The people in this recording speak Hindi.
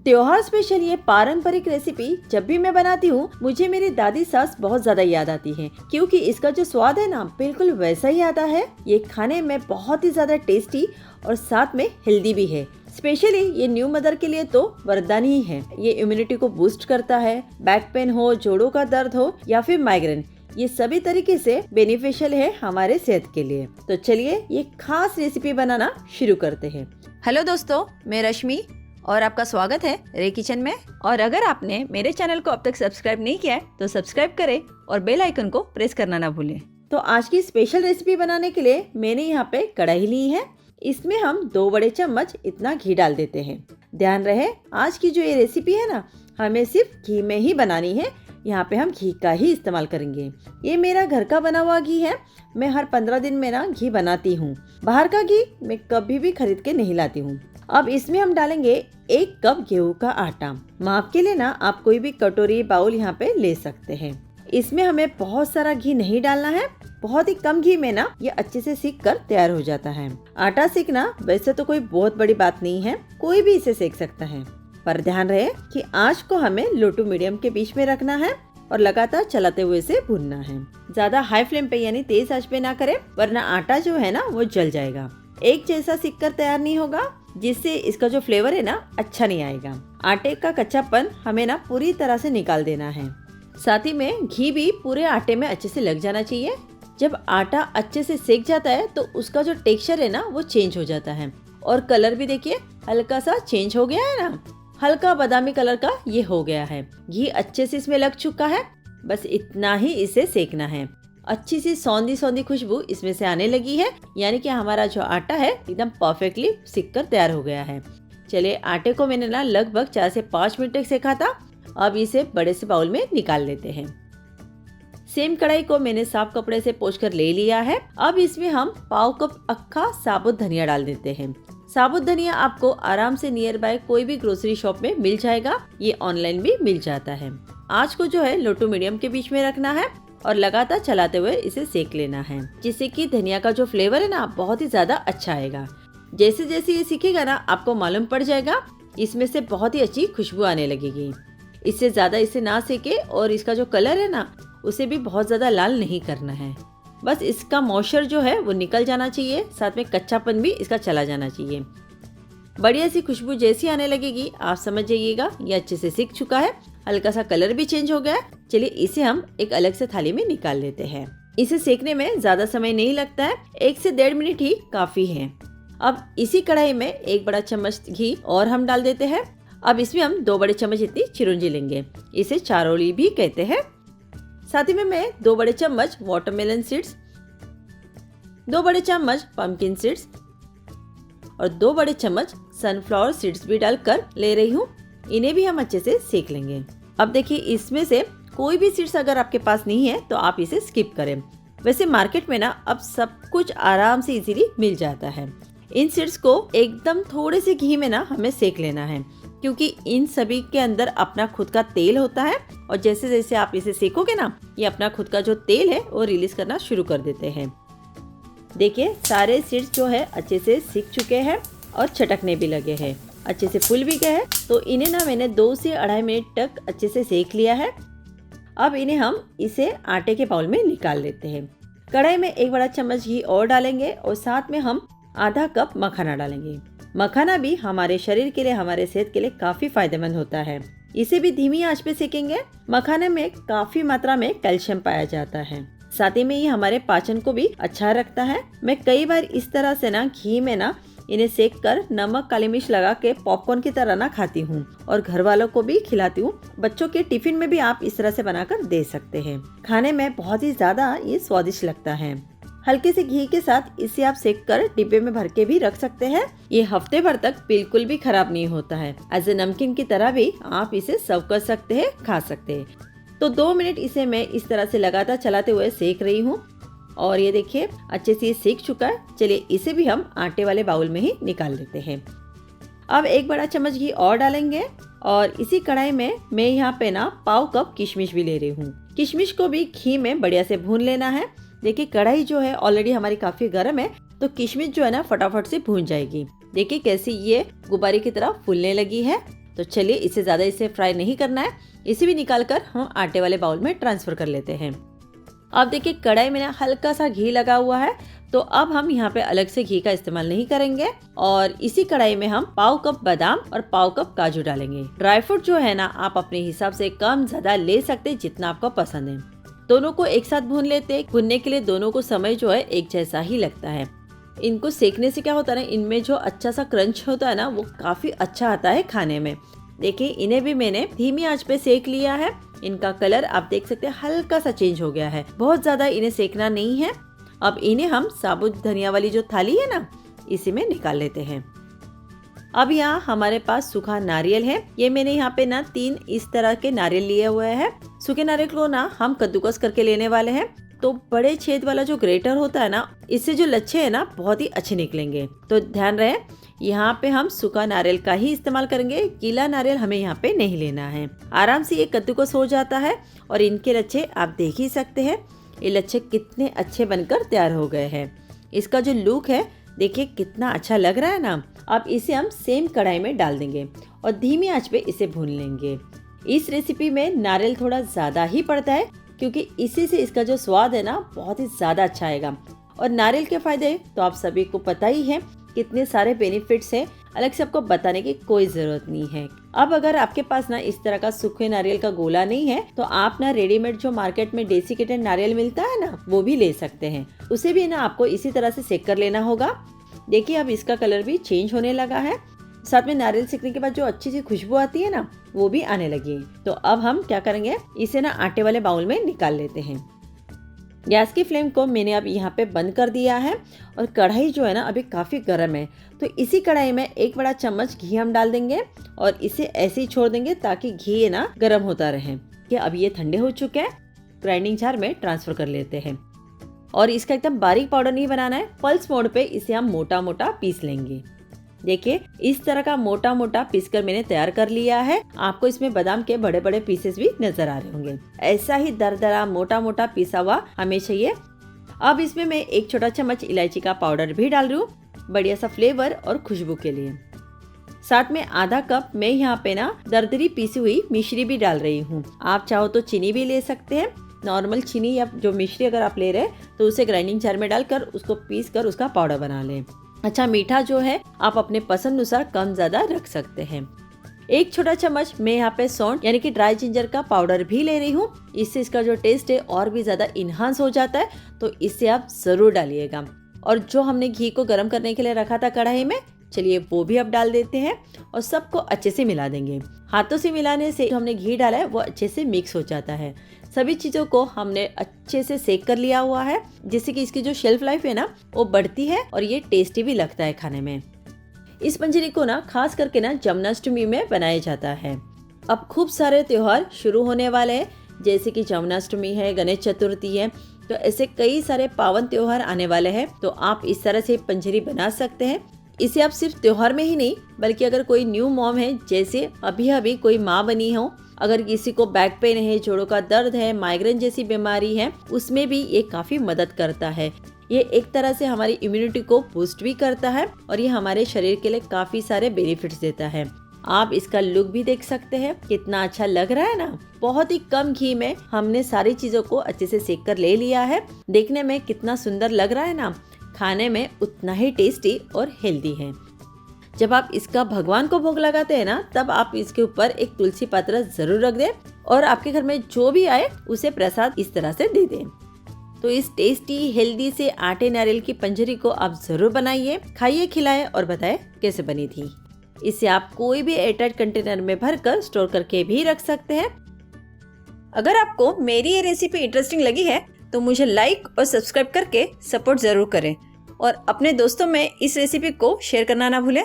त्योहार स्पेशल ये पारंपरिक रेसिपी जब भी मैं बनाती हूँ मुझे मेरी दादी सास बहुत ज्यादा याद आती है, क्योंकि इसका जो स्वाद है ना बिल्कुल वैसा ही आता है। ये खाने में बहुत ही ज्यादा टेस्टी और साथ में हेल्दी भी है। स्पेशली ये न्यू मदर के लिए तो वरदान ही है। ये इम्यूनिटी को बूस्ट करता है। बैक पेन हो, जोड़ों का दर्द हो या फिर माइग्रेन, ये सभी तरीके से बेनिफिशियल है हमारे सेहत के लिए। तो चलिए ये खास रेसिपी बनाना शुरू करते हैं। हेलो दोस्तों, मैं रश्मि और आपका स्वागत है रे किचन में। और अगर आपने मेरे चैनल को अब तक सब्सक्राइब नहीं किया है तो सब्सक्राइब करें और बेल आइकन को प्रेस करना ना भूलें। तो आज की स्पेशल रेसिपी बनाने के लिए मैंने यहाँ पे कढ़ाई ली है। इसमें हम 2 बड़े चम्मच इतना घी डाल देते हैं। ध्यान रहे आज की जो ये रेसिपी है ना, हमें सिर्फ घी में ही बनानी है। यहाँ पे हम घी का ही इस्तेमाल करेंगे। ये मेरा घर का बना हुआ घी है। मैं हर 15 दिन में ना घी बनाती हूँ। बाहर का घी मैं कभी भी खरीद के नहीं लाती हूँ। अब इसमें हम डालेंगे 1 कप गेहूं का आटा। माप के लिए ना आप कोई भी कटोरी बाउल यहाँ पे ले सकते हैं। इसमें हमें बहुत सारा घी नहीं डालना है। बहुत ही कम घी में ना ये अच्छे से सीख कर तैयार हो जाता है। आटा सीखना वैसे तो कोई बहुत बड़ी बात नहीं है, कोई भी इसे सेक सकता है। पर ध्यान रहे कि आंच को हमें लो टू मीडियम के बीच में रखना है और लगातार चलाते हुए इसे भूनना है। ज्यादा हाई फ्लेम पे यानी तेज आंच पे ना करें, वरना आटा जो है ना वो जल जाएगा। एक जैसा सीख कर तैयार नहीं होगा, जिससे इसका जो फ्लेवर है ना अच्छा नहीं आएगा। आटे का कच्चापन हमें ना पूरी तरह से निकाल देना है। साथ ही में घी भी पूरे आटे में अच्छे से लग जाना चाहिए। जब आटा अच्छे से सेक जाता है तो उसका जो टेक्सचर है ना वो चेंज हो जाता है और कलर भी देखिए हल्का सा चेंज हो गया है ना, हल्का बादामी कलर का ये हो गया है। घी अच्छे से इसमें लग चुका है। बस इतना ही इसे सेकना है। अच्छी सी सौंधी सौंधी खुशबू इसमें से आने लगी है, यानी कि हमारा जो आटा है एकदम परफेक्टली सिक कर तैयार हो गया है। चलिए आटे को मैंने ना लगभग 4 से 5 मिनट तक सेका था। अब इसे बड़े से बाउल में निकाल लेते हैं। सेम कढ़ाई को मैंने साफ कपड़े से पोंछ कर ले लिया है। अब इसमें हम पाव कप अक्खा साबुत धनिया डाल देते हैं। साबुत धनिया आपको आराम से नियर बाय कोई भी ग्रोसरी शॉप में मिल जाएगा। ये ऑनलाइन भी मिल जाता है। आँच को जो है लो टू मीडियम के बीच में रखना है और लगातार चलाते हुए इसे सेक लेना है, जिससे कि धनिया का जो फ्लेवर है ना बहुत ही ज्यादा अच्छा आएगा। जैसे जैसे ये सीखेगा ना आपको मालूम पड़ जाएगा इसमें से बहुत ही अच्छी खुशबू आने लगेगी। इससे ज्यादा इसे ना सेके और इसका जो कलर है ना उसे भी बहुत ज्यादा लाल नहीं करना है। बस इसका मॉइस्चर जो है वो निकल जाना चाहिए, साथ में कच्चापन भी इसका चला जाना चाहिए। बढ़िया सी खुशबू जैसी आने लगेगी आप समझ जाइएगा ये अच्छे से सीख चुका है। हल्का सा कलर भी चेंज हो गया है। चलिए इसे हम एक अलग से थाली में निकाल लेते हैं। इसे सेकने में ज्यादा समय नहीं लगता है, 1 से 1.5 मिनट ही काफी है। अब इसी कढ़ाई में 1 बड़ा चम्मच घी और हम डाल देते हैं। अब इसमें हम 2 बड़े चम्मच इतनी चिरौंजी लेंगे, इसे चारोली भी कहते हैं। साथ ही में मैं 2 बड़े चम्मच वाटरमेलन सीड्स, 2 बड़े चम्मच पंपकिन सीड्स और 2 बड़े चम्मच सनफ्लावर सीड्स भी डालकर ले रही हूँ। इन्हें भी हम अच्छे से सेक लेंगे। अब देखिए इसमें से कोई भी सीड्स अगर आपके पास नहीं है तो आप इसे स्किप करें। वैसे मार्केट में ना अब सब कुछ आराम से इजीली मिल जाता है। इन सीड्स को एकदम थोड़े से घी में ना हमें सेक लेना है, क्योंकि इन सभी के अंदर अपना खुद का तेल होता है और जैसे जैसे आप इसे सेकोगे ना ये अपना खुद का जो तेल है वो रिलीज करना शुरू कर देते हैं। देखिए सारे सीड्स जो है अच्छे से सीख चुके हैं और चटकने भी लगे हैं, अच्छे से फूल भी गए हैं। तो इन्हें ना मैंने 2 से 2.5 मिनट तक अच्छे से सेक लिया है। अब इन्हें हम इसे आटे के बाउल में निकाल लेते हैं। कढ़ाई में 1 बड़ा चम्मच घी और डालेंगे और साथ में हम आधा कप मखाना डालेंगे। मखाना भी हमारे शरीर के लिए, हमारे सेहत के लिए काफी फायदेमंद होता है। इसे भी धीमी आंच पे सेकेंगे। मखाने में काफी मात्रा में कैल्शियम पाया जाता है। साथ ही में ये हमारे पाचन को भी अच्छा रखता है। मैं कई बार इस तरह से ना घी में ना इन्हें सेक कर नमक काली मिर्च लगा के पॉपकॉर्न की तरह ना खाती हूँ और घर वालों को भी खिलाती हूँ। बच्चों के टिफिन में भी आप इस तरह से बनाकर दे सकते हैं। खाने में बहुत ही ज्यादा ये स्वादिष्ट लगता है। हल्के से घी के साथ इसे आप सेक कर डिब्बे में भर के भी रख सकते हैं। ये हफ्ते भर तक बिल्कुल भी खराब नहीं होता है। एज ए नमकीन की तरह भी आप इसे सर्व कर सकते हैं, खा सकते हैं। तो 2 मिनट इसे मैं इस तरह से लगातार चलाते हुए सेक रही हूँ और ये देखिए अच्छे से ये सीख चुका है। चलिए इसे भी हम आटे वाले बाउल में ही निकाल लेते हैं। अब 1 बड़ा चम्मच घी और डालेंगे और इसी कढ़ाई में मैं यहाँ पे ना पाव कप किशमिश भी ले रही हूँ। किशमिश को भी घी में बढ़िया से भून लेना है। देखिए कढ़ाई जो है ऑलरेडी हमारी काफी गर्म है, तो किशमिश जो है ना फटाफट से भून जाएगी। देखिए कैसी ये गुब्बारे की तरह फूलने लगी है। तो चलिए इसे ज़्यादा इसे फ्राई नहीं करना है, इसे भी निकाल कर हम आटे वाले बाउल में ट्रांसफ़र कर लेते हैं। अब देखिए कढ़ाई में ना हल्का सा घी लगा हुआ है, तो अब हम यहाँ पे अलग से घी का इस्तेमाल नहीं करेंगे और इसी कढ़ाई में हम पाव कप बादाम और पाव कप काजू डालेंगे। ड्राई फ्रूट जो है ना आप अपने हिसाब से कम ज़्यादा ले सकते जितना आपको पसंद है। दोनों को एक साथ भून लेते, भूनने के लिए दोनों को समय जो है एक जैसा ही लगता है। इनको सेकने से क्या होता है ना, इनमें जो अच्छा सा क्रंच होता है ना वो काफी अच्छा आता है खाने में। देखिए इन्हें भी मैंने धीमी आंच पे सेक लिया है। इनका कलर आप देख सकते हैं हल्का सा चेंज हो गया है, बहुत ज्यादा इन्हें सेकना नहीं है। अब इन्हें हम साबुत धनिया वाली जो थाली है ना इसी में निकाल लेते हैं। अब यहाँ हमारे पास सूखा नारियल है, ये मैंने यहाँ पे ना 3 इस तरह के नारियल लिए हुए हैं। सूखे नारियल को ना हम कद्दूकस करके लेने वाले हैं, तो बड़े छेद वाला जो ग्रेटर होता है ना इससे जो लच्छे है ना बहुत ही अच्छे निकलेंगे। तो ध्यान रहे यहाँ पे हम सूखा नारियल का ही इस्तेमाल करेंगे, गीला नारियल हमें यहाँ पे नहीं लेना है। आराम से ये कद्दूकस हो जाता है और इनके लच्छे आप देख ही सकते हैं, ये लच्छे कितने अच्छे बनकर तैयार हो गए हैं। इसका जो लुक है देखिए कितना अच्छा लग रहा है ना। अब इसे हम सेम कढ़ाई में डाल देंगे और धीमी आंच पे इसे भून लेंगे। इस रेसिपी में नारियल थोड़ा ज्यादा ही पड़ता है क्योंकि इसी से इसका जो स्वाद है ना बहुत ही ज्यादा अच्छा आएगा। और नारियल के फायदे तो आप सभी को पता ही है, कितने सारे बेनिफिट्स हैं, अलग से आपको बताने की कोई जरूरत नहीं है। अब अगर आपके पास ना इस तरह का सूखे नारियल का गोला नहीं है तो आप ना रेडीमेड जो मार्केट में डेसिकेटेड नारियल मिलता है ना वो भी ले सकते हैं। उसे भी ना आपको इसी तरह से सेक कर लेना होगा। देखिए अब इसका कलर भी चेंज होने लगा है, साथ में नारियल सेकने के बाद जो अच्छी सी खुशबू आती है ना वो भी आने लगी है। तो अब हम क्या करेंगे, इसे ना आटे वाले बाउल में निकाल लेते हैं। गैस की फ्लेम को मैंने अब यहाँ पे बंद कर दिया है और कढ़ाई जो है ना अभी काफ़ी गर्म है, तो इसी कढ़ाई में 1 बड़ा चम्मच घी हम डाल देंगे और इसे ऐसे ही छोड़ देंगे ताकि घी है ना गर्म होता रहे। कि अब ये ठंडे हो चुके हैं, ग्राइंडिंग जार में ट्रांसफर कर लेते हैं। और इसका एकदम बारीक पाउडर नहीं बनाना है, पल्स मोड पे इसे हम मोटा मोटा पीस लेंगे। देखिए इस तरह का मोटा मोटा पीसकर मैंने तैयार कर लिया है। आपको इसमें बादाम के बड़े बड़े पीसेस भी नजर आ रहे होंगे। ऐसा ही दरदरा मोटा मोटा पिसा हुआ हमें चाहिए। अब इसमें मैं 1 छोटा चम्मच इलायची का पाउडर भी डाल रही हूँ, बढ़िया सा फ्लेवर और खुशबू के लिए। साथ में आधा कप मैं यहाँ पे ना दरदरी पीसी हुई मिश्री भी डाल रही हूँ। आप चाहो तो चीनी भी ले सकते हैं, नॉर्मल चीनी या जो मिश्री अगर आप ले रहे हैं तो उसे ग्राइंडिंग जार में डालकर उसको पीस कर उसका पाउडर बना लें। अच्छा मीठा जो है आप अपने पसंद अनुसार कम ज्यादा रख सकते हैं। 1 छोटा चम्मच मैं यहाँ पे सौंठ यानी कि ड्राई जिंजर का पाउडर भी ले रही हूँ, इससे इसका जो टेस्ट है और भी ज्यादा इन्हांस हो जाता है, तो इसे आप जरूर डालिएगा। और जो हमने घी को गर्म करने के लिए रखा था कढ़ाई में, चलिए वो भी अब डाल देते हैं और सबको अच्छे से मिला देंगे। हाथों से मिलाने से जो हमने घी डाला है वो अच्छे से मिक्स हो जाता है। सभी चीज़ों को हमने अच्छे से सेक कर लिया हुआ है, जिससे कि इसकी जो शेल्फ लाइफ है ना वो बढ़ती है और ये टेस्टी भी लगता है खाने में। इस पंजरी को ना खास करके ना जन्माष्टमी में बनाया जाता है। अब खूब सारे त्योहार शुरू होने वाले हैं, जैसे कि जन्माष्टमी है, गणेश चतुर्थी है, तो ऐसे कई सारे पावन त्योहार आने वाले हैं। तो आप इस तरह से पंजरी बना सकते हैं। इसे आप सिर्फ त्योहार में ही नहीं बल्कि अगर कोई न्यू मॉम है, जैसे अभी कोई माँ बनी हो, अगर किसी को बैक पेन है, जोड़ों का दर्द है, माइग्रेन जैसी बीमारी है, उसमें भी ये काफी मदद करता है। ये एक तरह से हमारी इम्यूनिटी को बूस्ट भी करता है और ये हमारे शरीर के लिए काफी सारे बेनिफिट्स देता है। आप इसका लुक भी देख सकते हैं, कितना अच्छा लग रहा है ना। बहुत ही कम घी में हमने सारी चीजों को अच्छे से सेक कर ले लिया है। देखने में कितना सुंदर लग रहा है ना, खाने में उतना ही टेस्टी और हेल्दी है। जब आप इसका भगवान को भोग लगाते हैं ना, तब आप इसके ऊपर एक तुलसी पत्र जरूर रख दें और आपके घर में जो भी आए उसे प्रसाद इस तरह से दे दें। तो इस टेस्टी हेल्दी से आटे नारियल की पंजरी को आप जरूर बनाइए, खाइए, खिलाएं और बताएं कैसे बनी थी। इसे आप कोई भी एयरटाइट कंटेनर में भरकर स्टोर करके भी रख सकते हैं। अगर आपको मेरी ये रेसिपी इंटरेस्टिंग लगी है तो मुझे लाइक और सब्सक्राइब करके सपोर्ट जरूर करें और अपने दोस्तों में इस रेसिपी को शेयर करना ना भूलें।